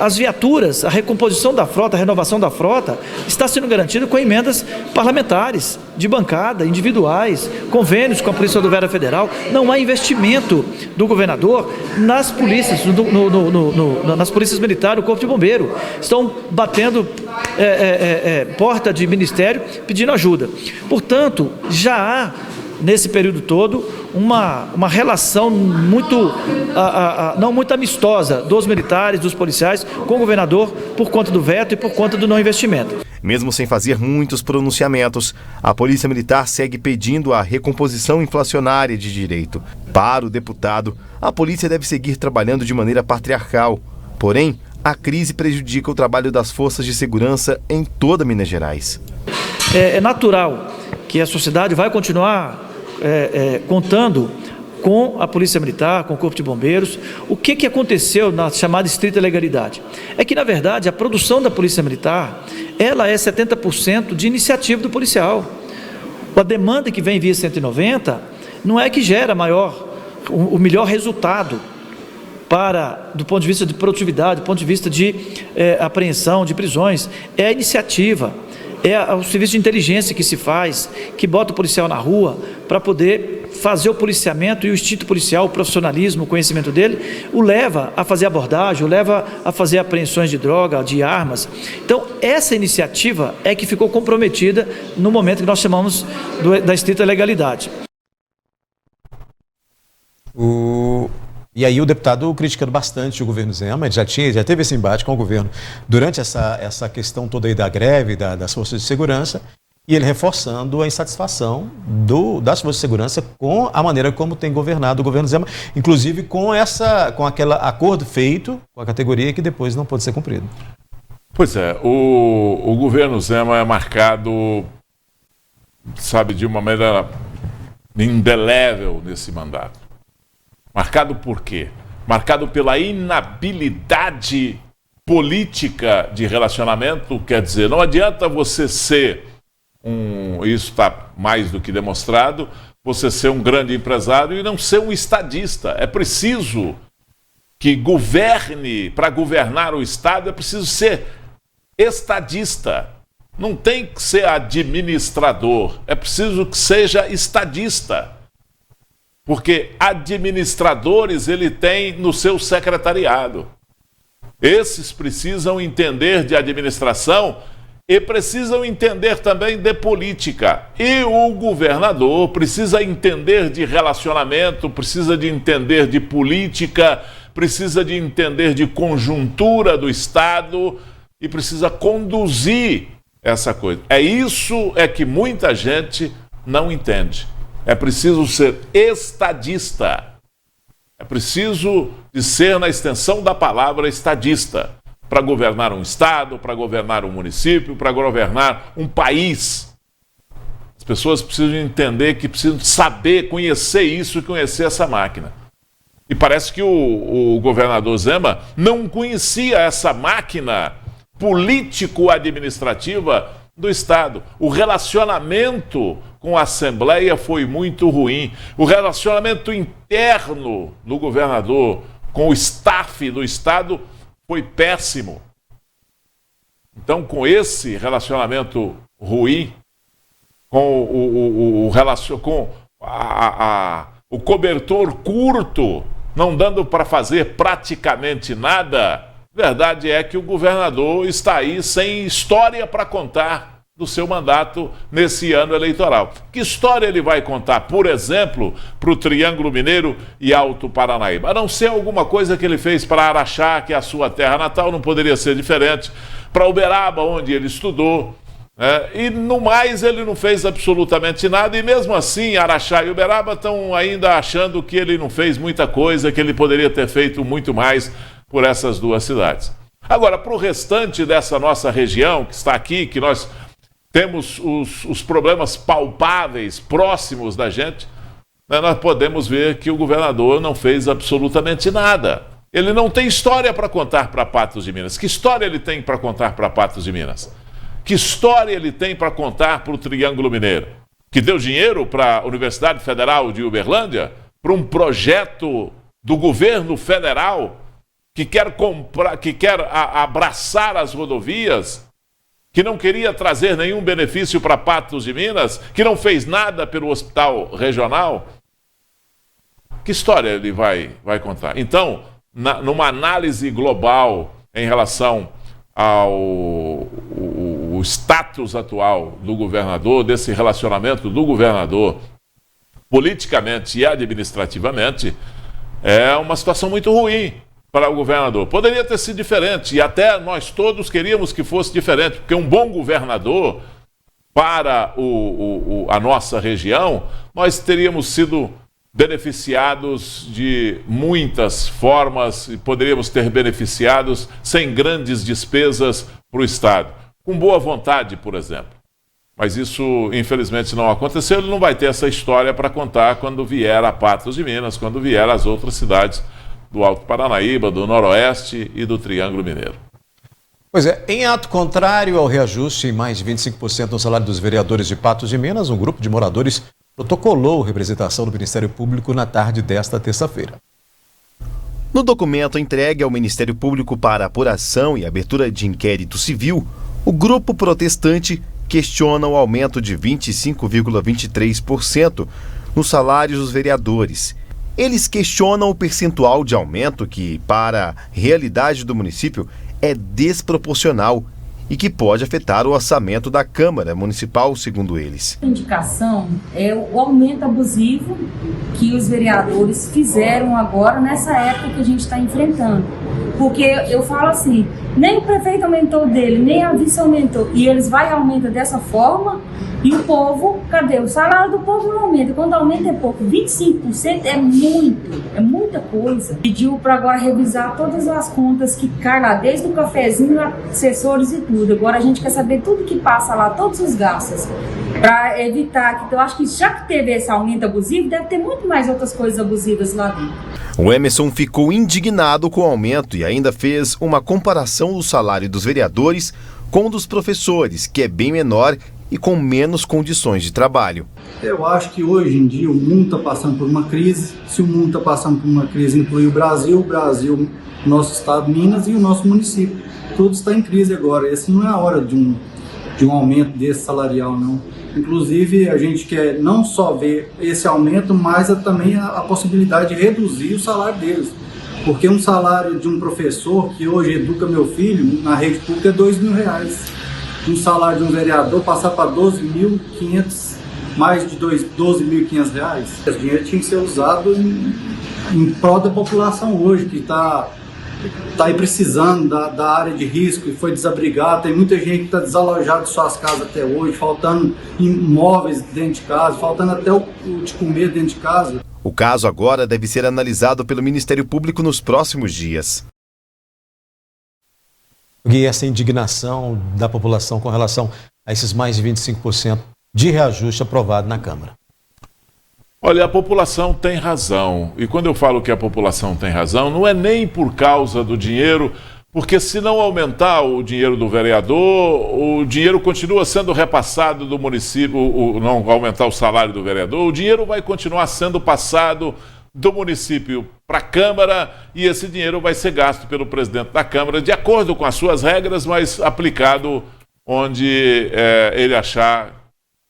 [SPEAKER 7] As viaturas, a recomposição da frota, a renovação da frota, está sendo garantida com emendas parlamentares, de bancada, individuais, convênios com a Polícia Rodoviária Federal. Não há investimento do governador nas polícias, nas polícias militares, o Corpo de Bombeiro. Estão batendo porta de ministério pedindo ajuda. Portanto, já há, nesse período todo, uma relação não muito amistosa dos militares, dos policiais com o governador por conta do veto e por conta do não investimento.
[SPEAKER 5] Mesmo sem fazer muitos pronunciamentos, a Polícia Militar segue pedindo a recomposição inflacionária de direito. Para o deputado, a polícia deve seguir trabalhando de maneira patriarcal. Porém, a crise prejudica o trabalho das forças de segurança em toda Minas Gerais.
[SPEAKER 7] É natural que a sociedade vai continuar contando com a Polícia Militar, com o Corpo de Bombeiros. O que aconteceu na chamada estrita legalidade? É que, na verdade, a produção da Polícia Militar, ela é 70% de iniciativa do policial. A demanda que vem via 190 não é que gera o melhor resultado do ponto de vista de produtividade, do ponto de vista de apreensão, de prisões. É a iniciativa. É o serviço de inteligência que se faz, que bota o policial na rua para poder fazer o policiamento, e o instinto policial, o profissionalismo, o conhecimento dele, o leva a fazer abordagem, o leva a fazer apreensões de droga, de armas. Então, essa iniciativa é que ficou comprometida no momento que nós chamamos da estrita legalidade.
[SPEAKER 1] E aí o deputado criticando bastante o governo Zema, já teve esse embate com o governo durante essa questão toda aí da greve, das forças de segurança, e ele reforçando a insatisfação das forças de segurança com a maneira como tem governado o governo Zema, inclusive com aquele acordo feito com a categoria que depois não pôde ser cumprido.
[SPEAKER 15] Pois é, o governo Zema é marcado, sabe, de uma maneira indelével nesse mandato. Marcado por quê? Marcado pela inabilidade política de relacionamento, quer dizer, não adianta você ser isso está mais do que demonstrado, você ser um grande empresário e não ser um estadista. É preciso que governe, para governar o Estado, é preciso ser estadista. Não tem que ser administrador, é preciso que seja estadista. Porque administradores ele tem no seu secretariado. Esses precisam entender de administração e precisam entender também de política. E o governador precisa entender de relacionamento, precisa de entender de política, precisa de entender de conjuntura do Estado e precisa conduzir essa coisa. Isso que muita gente não entende. É preciso ser estadista. É preciso de ser, na extensão da palavra, estadista. Para governar um estado, para governar um município, para governar um país. As pessoas precisam entender que precisam saber, conhecer isso e conhecer essa máquina. E parece que o governador Zema não conhecia essa máquina político-administrativa do Estado. O relacionamento com a Assembleia foi muito ruim. O relacionamento interno do governador com o staff do Estado foi péssimo. Então, com esse relacionamento ruim, com o cobertor curto, não dando para fazer praticamente nada, verdade é que o governador está aí sem história para contar do seu mandato nesse ano eleitoral. Que história ele vai contar, por exemplo, para o Triângulo Mineiro e Alto Paranaíba? A não ser alguma coisa que ele fez para Araxá, que é a sua terra natal, não poderia ser diferente, para Uberaba, onde ele estudou, e no mais ele não fez absolutamente nada, e mesmo assim Araxá e Uberaba estão ainda achando que ele não fez muita coisa, que ele poderia ter feito muito mais por essas duas cidades. Agora, para o restante dessa nossa região, que está aqui, que nós temos os problemas palpáveis, próximos da gente, nós podemos ver que o governador não fez absolutamente nada. Ele não tem história para contar para Patos de Minas. Que história ele tem para contar para Patos de Minas? Que história ele tem para contar para o Triângulo Mineiro? Que deu dinheiro para a Universidade Federal de Uberlândia? Para um projeto do governo federal que quer abraçar as rodovias, que não queria trazer nenhum benefício para Patos de Minas, que não fez nada pelo hospital regional? Que história ele vai contar? Então, numa análise global em relação ao status atual do governador, desse relacionamento do governador politicamente e administrativamente, é uma situação muito ruim para o governador. Poderia ter sido diferente, e até nós todos queríamos que fosse diferente, porque um bom governador para a nossa região, nós teríamos sido beneficiados de muitas formas e poderíamos ter beneficiados sem grandes despesas para o Estado. Com boa vontade, por exemplo. Mas isso, infelizmente, não aconteceu. Ele não vai ter essa história para contar quando vier a Patos de Minas, quando vier às outras cidades do Alto Paranaíba, do Noroeste e do Triângulo Mineiro.
[SPEAKER 1] Pois é, em ato contrário ao reajuste em mais de 25% no salário dos vereadores de Patos de Minas, um grupo de moradores protocolou representação do Ministério Público na tarde desta terça-feira.
[SPEAKER 5] No documento entregue ao Ministério Público para apuração e abertura de inquérito civil, o grupo protestante questiona o aumento de 25,23% nos salários dos vereadores. Eles questionam o percentual de aumento que, para a realidade do município, é desproporcional e que pode afetar o orçamento da Câmara Municipal, segundo eles.
[SPEAKER 19] A indicação é o aumento abusivo que os vereadores fizeram agora nessa época que a gente está enfrentando. Porque eu falo assim, nem o prefeito aumentou dele, nem a vice aumentou, e eles vão aumentar dessa forma, e o povo, cadê? O salário do povo não aumenta, quando aumenta é pouco, 25% é muita coisa. Pediu para agora revisar todas as contas que caem lá, desde o cafezinho, assessores e tudo. Agora a gente quer saber tudo que passa lá, todos os gastos, para evitar que, eu acho que já que teve esse aumento abusivo, deve ter muito mais outras coisas abusivas lá dentro.
[SPEAKER 5] O Emerson ficou indignado com o aumento e ainda fez uma comparação do salário dos vereadores com o dos professores, que é bem menor e com menos condições de trabalho.
[SPEAKER 20] Eu acho que hoje em dia o mundo está passando por uma crise. Se o mundo está passando por uma crise, inclui o Brasil, nosso estado, Minas e o nosso município. Tudo está em crise agora. Essa não é a hora de um aumento desse salarial, não. Inclusive, a gente quer não só ver esse aumento, mas também a possibilidade de reduzir o salário deles. Porque um salário de um professor que hoje educa meu filho na rede pública é R$2.000. Um salário de um vereador passar para 12.500, mais de R$12.500. Esse dinheiro tinha que ser usado em prol da população hoje, que está aí precisando da área de risco e foi desabrigado. Tem muita gente que está desalojada de suas casas até hoje, faltando imóveis dentro de casa, faltando até o de comer dentro de casa.
[SPEAKER 5] O caso agora deve ser analisado pelo Ministério Público nos próximos dias.
[SPEAKER 1] E essa indignação da população com relação a esses mais de 25% de reajuste aprovado na Câmara.
[SPEAKER 15] Olha, a população tem razão. E quando eu falo que a população tem razão, não é nem por causa do dinheiro, porque se não aumentar o dinheiro do vereador, o dinheiro continua sendo repassado do município, não aumentar o salário do vereador, o dinheiro vai continuar sendo passado do município para a Câmara e esse dinheiro vai ser gasto pelo presidente da Câmara de acordo com as suas regras, mas aplicado onde ele achar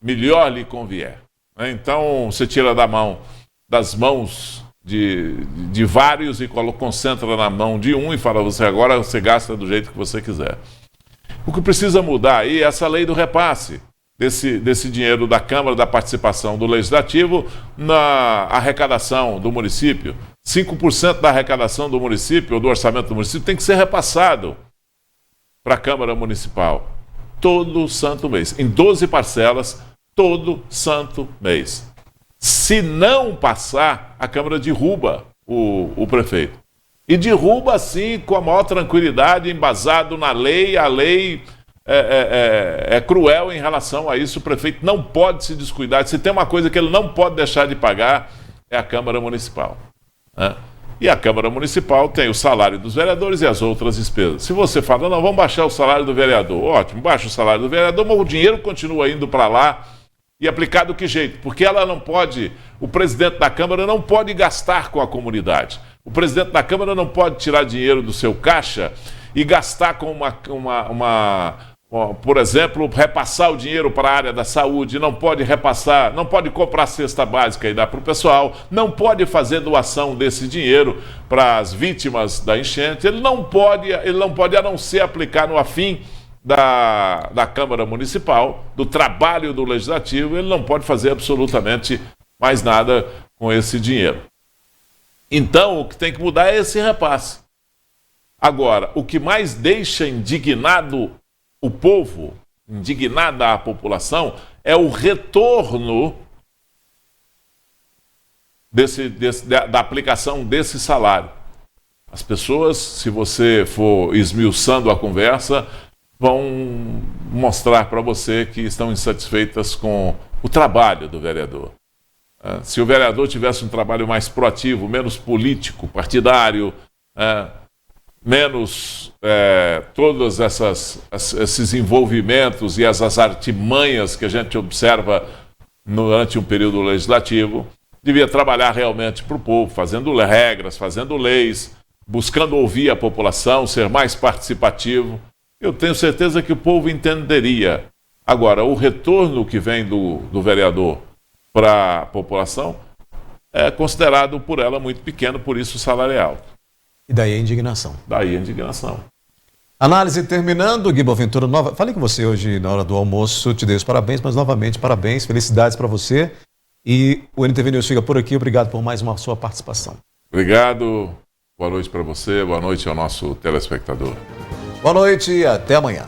[SPEAKER 15] melhor lhe convier. Então você tira das mãos de vários e concentra na mão de um e fala, agora você gasta do jeito que você quiser. O que precisa mudar aí é essa lei do repasse desse dinheiro da Câmara, da participação do Legislativo na arrecadação do município. 5% da arrecadação do município, ou do orçamento do município, tem que ser repassado para a Câmara Municipal todo santo mês, em 12 parcelas, todo santo mês. Se não passar, a Câmara derruba o prefeito. E derruba, assim, com a maior tranquilidade, embasado na lei. A lei é cruel em relação a isso. O prefeito não pode se descuidar. Se tem uma coisa que ele não pode deixar de pagar, é a Câmara Municipal, né? E a Câmara Municipal tem o salário dos vereadores e as outras despesas. Se você fala, não, vamos baixar o salário do vereador, ótimo, baixa o salário do vereador, mas o dinheiro continua indo para lá e aplicar do que jeito? Porque ela não pode, o presidente da Câmara não pode gastar com a comunidade. O presidente da Câmara não pode tirar dinheiro do seu caixa e gastar com por exemplo, repassar o dinheiro para a área da saúde, não pode repassar, não pode comprar cesta básica e dar para o pessoal, não pode fazer doação desse dinheiro para as vítimas da enchente, ele não pode a não ser aplicar no afim da Câmara Municipal, do trabalho do Legislativo, ele não pode fazer absolutamente mais nada com esse dinheiro. Então, o que tem que mudar é esse repasse. Agora, o que mais deixa indignado o povo, indignada a população, é o retorno da aplicação desse salário. As pessoas, se você for esmiuçando a conversa, vão mostrar para você que estão insatisfeitas com o trabalho do vereador. Se o vereador tivesse um trabalho mais proativo, menos político, partidário, menos todos esses envolvimentos e essas artimanhas que a gente observa durante um período legislativo, devia trabalhar realmente para o povo, fazendo regras, fazendo leis, buscando ouvir a população, ser mais participativo. Eu tenho certeza que o povo entenderia. Agora, o retorno que vem do vereador para a população é considerado por ela muito pequeno, por isso o salário é alto.
[SPEAKER 1] E daí a indignação.
[SPEAKER 15] Daí a indignação.
[SPEAKER 1] Análise terminando, Gui Boaventura, falei com você hoje na hora do almoço, te dei os parabéns, mas novamente parabéns, felicidades para você. E o NTV News fica por aqui, obrigado por mais uma sua participação.
[SPEAKER 15] Obrigado, boa noite para você, boa noite ao nosso telespectador.
[SPEAKER 1] Boa noite e até amanhã.